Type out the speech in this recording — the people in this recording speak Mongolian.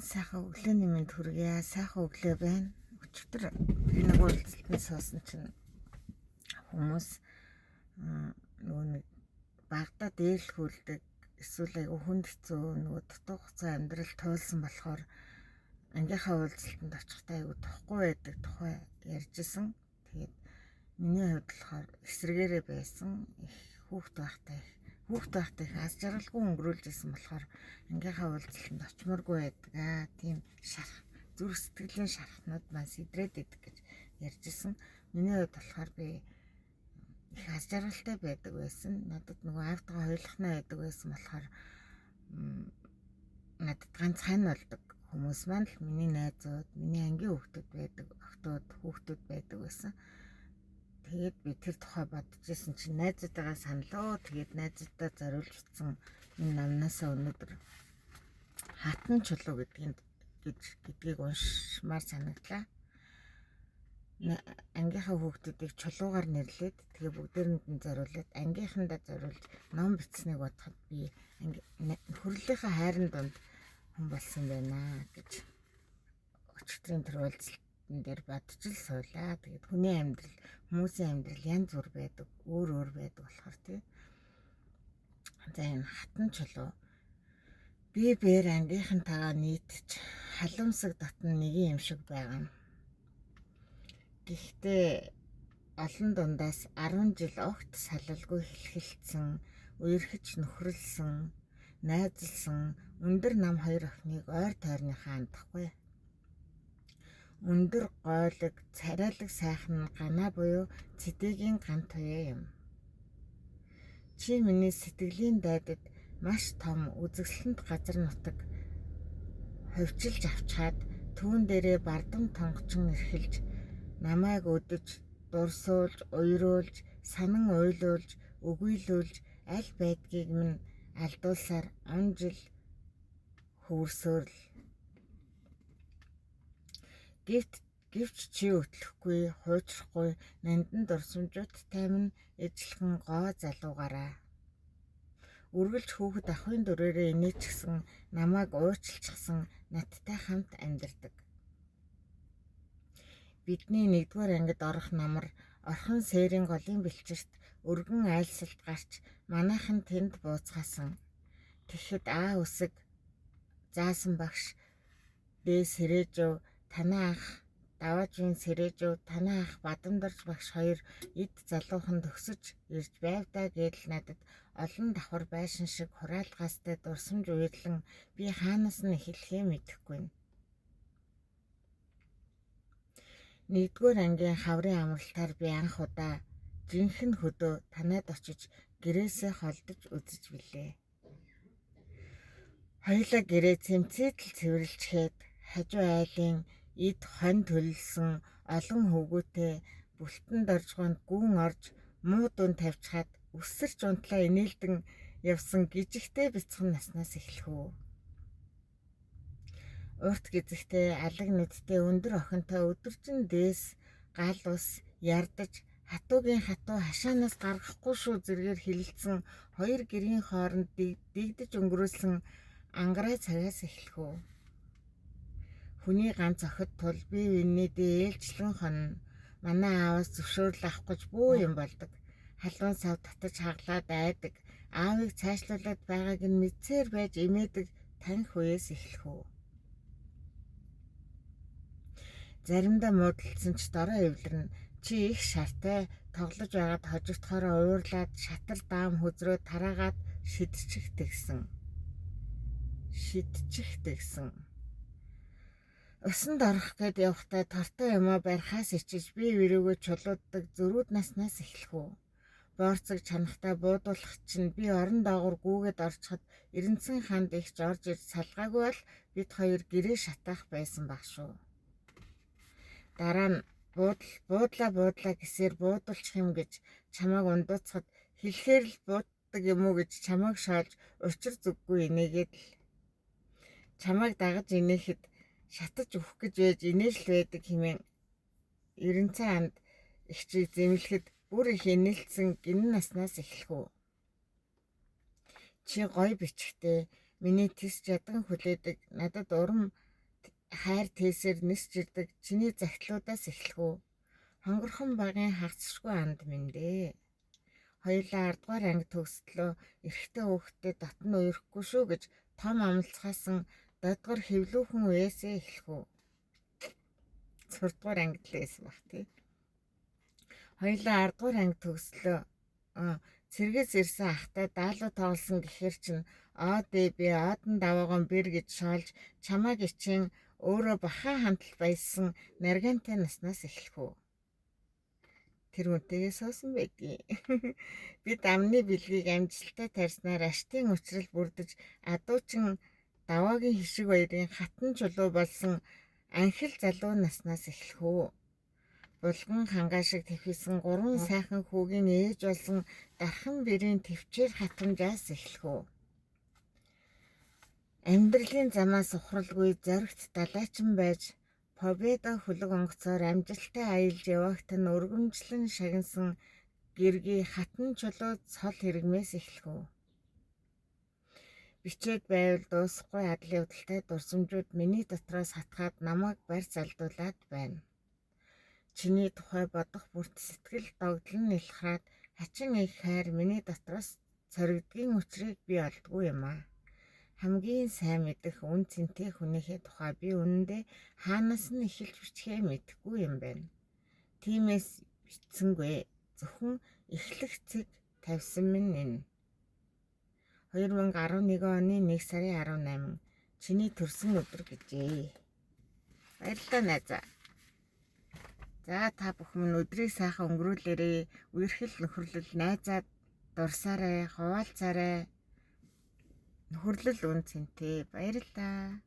сайхан өглөөний мэнд хүргье. Сайхан өглөө байна. Өчигдөр би нэг уулзалтанд суусан чинь хүмүүс нөгөө нэг багада дээрлхүүлдэг эсвэл айгу хүнд хэцүү нөгөө дутуу хугацаа амьдрал туйлсан болохоор ангийнхаа уулзалтанд очихтай айгу тухгүй байдаг тухай ярьжсэн. Тэгээд миний хувьд болохоор эсрэгээрээ байсан. Хүүхд байхдаа их аз жаргалгүй өнгөрүүлж исэн болохоор ангийнхаа уулзалтанд очимооргүй байдаг. Тийм шарах зүрх сэтгэлийн шархнууд маань сэдрээд идэг гэж ярьжсэн. Миний хувьд болохоор би их аз жаргалтай байдаг байсан. Надад нөгөө аавтайгаа хойлохноо байдаг байсан болохоор надад ганцхан болдог хүмүүс маань л миний найзууд, миний ангийн хүүхдүүд байдаг байсан. Тэгээд би тэр тухай бодож исэн чинь найзуудтайгаа саналоо. Тэгээд найзуудтай зориулж утсан энэ намнаасаа өнөөдөр хатан чулуу гэдгийг уншмаар санагдлаа. Ангийнхаа хүүхдүүдийг чулуугаар нэрлээд тэгээ бүгдээрэнд нь зориулаад ангийнхандаа зориулж ном бичснийг бодоход би хөрлөлийнхаа хайрын дунд хүн болсон байна гэж өчигдрийн тэр уулзалтан дээр бодож л суулаа. Тэгээд хүмүүсийн амьдрал янз бүр байдаг, өөр байдаг болохоор тий. За энэ хатан чулуу би бээр ангийнхантайгаа нийтж халуумсаг дотн нэгэн юм шиг байгаа. Гэхдээ олон дундаас 10 жил огт салалгүй хэлхэлцсэн, үерхэж нөхрөлсөн, найзалсан өндөр нам хоёр охиныг ойр тойрныхаа андахгүй. Өндөр гойлог, царайлаг сайхан ганаа буюу цэдээгийн ган туяа юм. Чи миний сэтгэлийн дайдад маш том үзэсгэлэнт газар нутаг хөвчилж авчаад түүн дээрээ бардам тонгочин эрхэлж намайг өдөж, дурсуулж, уйруулж, санан уйлуулж, өгөйлүүлж аль байдгийг минь алдуулсаар он жил хөвөрсөөр л. Гэвч чи өтлөхгүй, хуучрахгүй, нандан дурсамжуудтай минь ижлэхэн гоо залуугаараа. Үргэлж хүүхэд ахын дүрээрээ инээчихсэн, намайг уучлчихсан надтай хамт амьдардаг. Бидний 1-р ангид орох намар орхон сээрийн голын бэлчирт өргөн айлсалт гарч манайхан тэнд бууцгаасан. Тэгэхэд үсэг заасан багш дээ сэрээжөв танаа ах даваажийн сэрээжөв танаа ах бадамдарч багш хоёр эд залуухан төгсөж ирж байвдаа гэдэл надад олон давхар байшин шиг хураалгаастай дурсамж уйлан би хаанаас нь эхлэхээ мэдэхгүй. 1-р ангийн хаврын амралтаар би анх удаа жинхэнэ хөдөө танад очиж гэрээсээ холдож үзэж билээ. Хоёулаа гэрээ цэмцээтэл цэвэрлжгээд хажуу айлын эд хонь төлөлсөн олон хөвгүүтэй бүлтэн доржгоонд гүн орж муу дүн тавьчихад өссөрч унтлаа инээлдэн явсан гижигтэй бяцхан наснаас эхлэв. Урт гизэгтэй алаг нүдтэй өндөр охинтой өдөржин дээс гал ус ярдаж хатуугийн хатуу хашаанаас гаргахгүй шүү зэргээр хилэлцэн хоёр гэрийн хооронд дэгдэж өнгөрүүлсэн ангараа цагаас эхлэв. Хүний ганц охид тул бие биенийдээ ээлжлэн хонно. Манай ааваас зөвшөөрөл авах гэж бүү юм болдог. Халуун сав татаж хаглаад айдаг. Аавыг цаашлуулад байгааг нь мэдсээр байж имээдэг танх үеэс эхлэв. Заримдаа муудалцсан ч дорой эвлэрнэ. Чи их шартай тоглож байгаад хожигдохороо уурлаад шатар даам хөзрөө тараагаад шидчих тэгсэн. Усанд орох гээд явахдаа тортой юмаа барихаас ичиж бие вэрөөгөө чулууддаг зөрүүд наснаас эхлэв. Боорцог чанахтаа буудуулах чинь би орон доогуур гүүгээд орчиход Эрдэнэсийн ханд ихж орж ирж салгаагүй бол бид хоёр гэрээ шатаах байсан баг шүү. Дараа нь буудлаа гэсээр буудуулчих юм гэж чамааг ундууцахад хэлэхээр л бууддаг юм уу гэж чамааг шаалж учир зүггүй инээгээд л. Чамааг дагаж инээхэд шатаж өгөх гэж байж инээж л байдаг хэмээн Эрдэнэсийн ханд ихчийг зэмлэхэд бүр их инээлтсэн гинэн наснаас эхлэв. Чи гоё бичгтэй, миний тис жадан хүлээдэг, надад урам хайр тээсээр нисж ирдэг чиний захидлуудаас эхлэх үү? Хонгорхон багын хагцшгүй анд минь дээ. Хоёулаа 10 дугаар анги төгслөө эрэгтэй хүүхдэд дотн уйрахгүй шүү гэж том амлцгаасан додгор хэвлүүхэн үеэсээ эхлэх үү? 6 дугаар ангид л байсан баг тий. Хоёулаа 10 дугаар анги төгслөө цэргээс ирсэн ахтай даалуу тоглосон гэхэр чинь би одон даваагаан бэр гэж шоолж чамааг ичийн өөрөө бахан хамтал баясан наргантай наснаас эхлэх үү? Тэр үнтэйгээ суусан байдгийг. Бид амны бэлгийг амжилттай тарьснаар аштын учрал бүрдэж адуучин даваагийн хишиг баярын хатан чулуу болсон анхил залуу наснаас эхлэх үү? Булган хангаа шиг тэвхсэн 3 сайхан хүүгийн ээж болсон дархан бэрийн төвчээр хатамжаас эхлэх үү? Амьдралын замаас ухралгүй зоригт далайчин байж победа хөлөг онгоцоор амжилттай аялж явагт нь өргөмжлөн шагнасан гэргий хатан чулуу цол хэрэгмээс эхлэх үү? Бичээд байвал дуусахгүй адлын удалтай дурсамжууд миний дотроос хатгаад намайг барьц алдуулаад байна. Чиний тухай бодох бүрт сэтгэл догдлон нэлхраад хачин их хайр миний дотроос цоригдгийн учрыг би олдгүй юм аа. Хамгийн сайн мэдэх үн цэнтэй хүнийхээ тухай би үнэндээ хаанаас нь эхэлж бичгээ мэдэхгүй юм байна. Тиймээс бичсэнгүй. Зөвхөн эхлэх цэг тавьсан минь энэ. 2011 оны 1 сарын 18 чиний төрсөн өдөр гэжээ. Баярлалаа найзаа. За та бүхэн өдрийг сайхан өнгөрүүлээрэй. Үерхэл нөхөрлөл найзаад дурсаарай, хуваалцаарай. Нөхөрлөл үн цэнтэй. Баярлалаа.